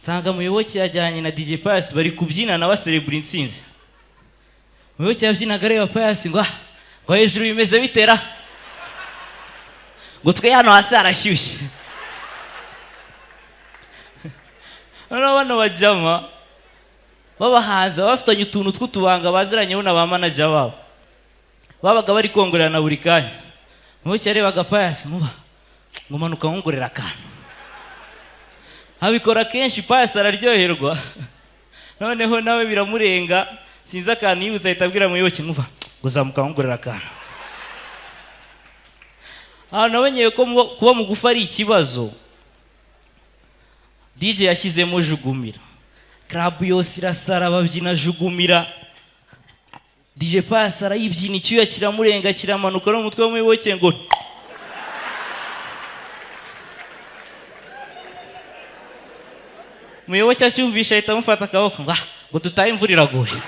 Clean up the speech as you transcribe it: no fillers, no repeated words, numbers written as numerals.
sanga muyoboke yajyanye na DJ Pius bari kubyina na baserebura intsinzi. Muyoboke yabyinaga areba Pius ngo hejuru bimeze bitera ngo twe hano hasi arashyushye. Bano bajama babahaza bafitanye utuntu tw'utubanga baziranyeho na ba manager babo babaga bari kongorera na buri kanya. Muyoboke yarebaga Pius ngo manuka ngongorera akantu abikora kenshi Pius araryoherwa. Noneho nawe biramurenga sinzi akantu yibuza ahita abwira Muyoboke ngo zamuka ngongorera akantu. Nabonye ko kuba mugufa ari ikibazo. DJ yashyizemo jugumira, club yose irasara babyina jugumira. DJ Pius arayibyina icyuya kiramurenga kiramanuka no mutwe w'Umuyoboke ngo Muyoboke acyumvisha ahita amufata akaboko ngo tutahe imvura iraguye.